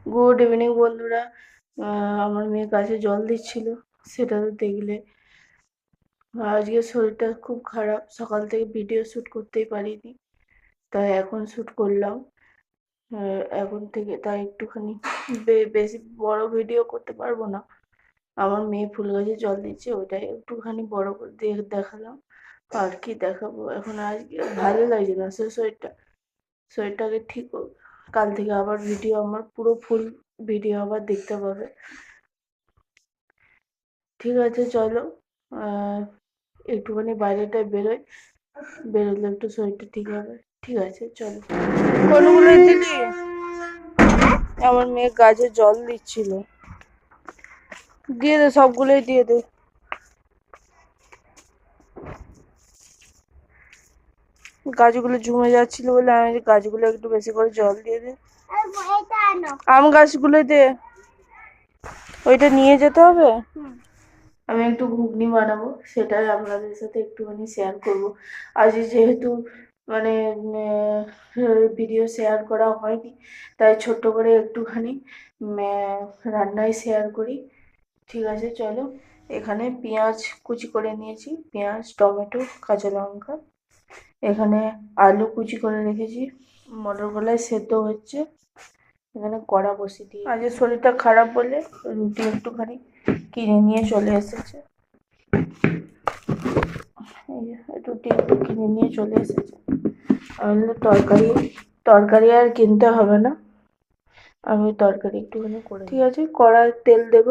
Good evening বন্ধুরা। আমার মেয়ে গাছে জল দিচ্ছিল, সেটা তো দেখলে। আজকে শরীরটা খুব খারাপ, সকাল থেকে ভিডিও শ্যুট করতেই পারিনি, তাই এখন শ্যুট করলাম। এখন থেকে তাই একটুখানি বেশি বড় ভিডিও করতে পারবো না। আমার মেয়ে ফুল গাছে জল দিচ্ছে, ওটাই একটুখানি বড় করে দেখালাম। আর কি দেখাবো এখন, আজকে ভালো লাগছে না শরীরটাকে ঠিক কাল থেকে আবার ভিডিও, আমার পুরো ফুল ভিডিও আবার দেখতে পাবে। ঠিক আছে, চলো একটুখানি বাইরেটায় বেরোলে একটু শরীরটা ঠিক হবে। ঠিক আছে, চলো। কোনগুলোই দিলি? আমার মেয়ে গাছে জল দিচ্ছিল। দিয়ে দে, সবগুলোই দিয়ে দে। গাছগুলো ঝুমে যাচ্ছিল বলে আমি গাছগুলো একটু বেশি করে জল দিয়ে দে। আম গাছগুলো দে, ওইটা নিয়ে যেতে হবে। আমি একটু ঘুগনি বানাবো, সেটাই আপনাদের সাথে একটুখানি শেয়ার করব। আজ যেহেতু মানে ভিডিও শেয়ার করা হয়নি, তাই ছোট্ট করে একটুখানি রান্নায় শেয়ার করি। ঠিক আছে, চলো। এখানে পেঁয়াজ কুচি করে নিয়েছি, পেঁয়াজ, টমেটো, কাঁচা লঙ্কা। এখানে আলু কুচি করে রেখেছি, মটর কলাই সেদ্ধ হচ্ছে। এখানে কড়া বসিয়ে দিয়ে, আজ শরীরটা খারাপ বলে রুটি একটুখানি কিনে নিয়ে চলে এসেছে। এই যে রুটি একটু কিনে নিয়ে চলে এসেছে। আমি তরকারি আর কিনতে হবে না, আমি তরকারি একটুখানি করে। ঠিক আছে, কড়ায় তেল দেব।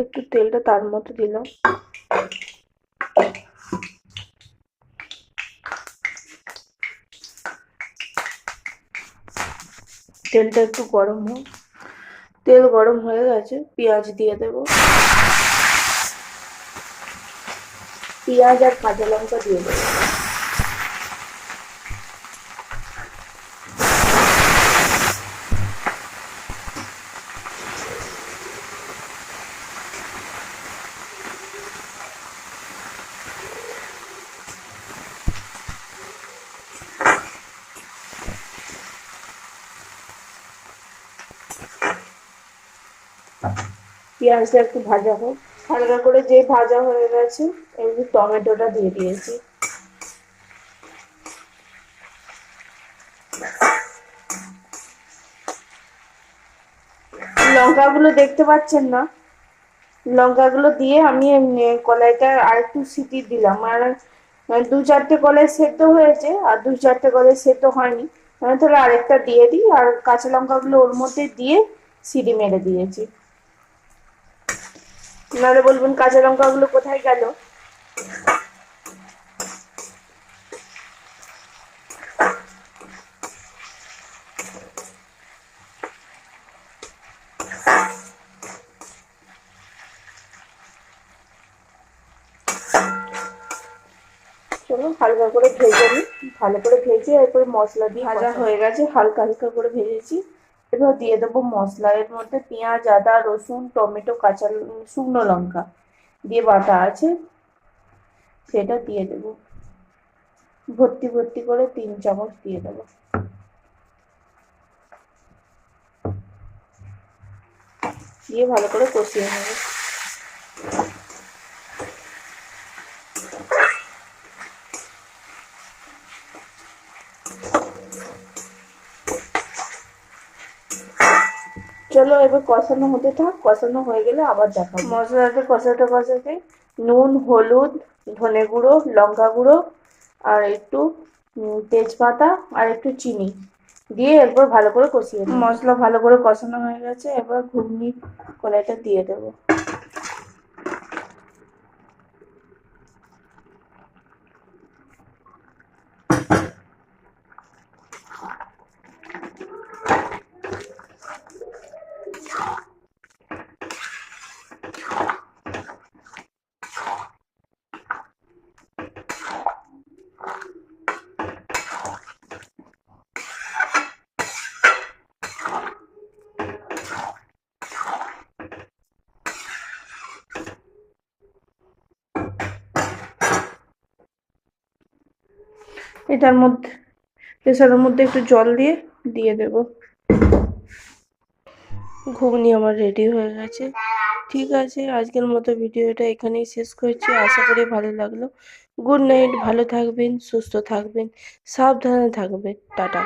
একটু তেলটা তার মতো দিলাম। তেলটা একটু গরম হোক। তেল গরম হয়ে গেছে, পেঁয়াজ দিয়ে দেব। পেঁয়াজ আর কাঁচা লঙ্কা দিয়ে দেবো। পেঁয়াজটা একটু ভাজা হোক, হালকা করে। যে ভাজা হয়ে গেছে, এমনি টমেটোটা দিয়ে দিয়েছি। লঙ্কাগুলো দেখতে পাচ্ছেন না, লঙ্কাগুলো দিয়ে আমি কলাইটা আর একটু সিটি দিলাম। আর 2-4টে কলাই সেদ্ধ হয়েছে, আর 2-4টে কলাই সেদ্ধ হয়নি, আমি তাহলে আরেকটা দিয়ে দিই। আর কাঁচা লঙ্কাগুলো ওর মধ্যে দিয়ে সিটি মেরে দিয়েছি, নাহলে বলবেন কাঁচা লঙ্কাগুলো কোথায় গেল। চলো হালকা করে ভেজে নিই। ভালো করে ভেজে এরপরে মশলা দিয়ে, ভাজা হয়ে গেছে, হালকা হালকা করে ভেজেছি। এবার দিয়ে দেবো মশলা। এর মধ্যে পেঁয়াজ, আদা, রসুন, টমেটো, শুকনো লঙ্কা দিয়ে বাটা আছে, সেটা দিয়ে দেবো। ভর্তি ভর্তি করে 3 চামচ দিয়ে দেবো। দিয়ে ভালো করে কষিয়ে নেবো। চলো এবার কষানো হতে থাক, কষানো হয়ে গেলে আবার দেখাবো। মশলাটা কষাতে কষাতে নুন, হলুদ, ধনে গুঁড়ো, লঙ্কা গুঁড়ো আর একটু তেজপাতা আর একটু চিনি দিয়ে এরপর ভালো করে কষিয়ে নেব। মশলা ভালো করে কষানো হয়ে গেছে, এবার ঘুগনি কড়াইটা দিয়ে দেবো। এটার মধ্যে প্রেসারের মধ্যে একটু জল দিয়ে দিয়ে দেব। ঘুগনি আমার রেডি হয়ে গেছে। ঠিক আছে, আজকের মতো ভিডিওটা এখানেই শেষ করছি। আশা করি ভালো লাগলো। গুড নাইট, ভালো থাকবেন, সুস্থ থাকবেন, সাবধানে থাকবেন। টাটা।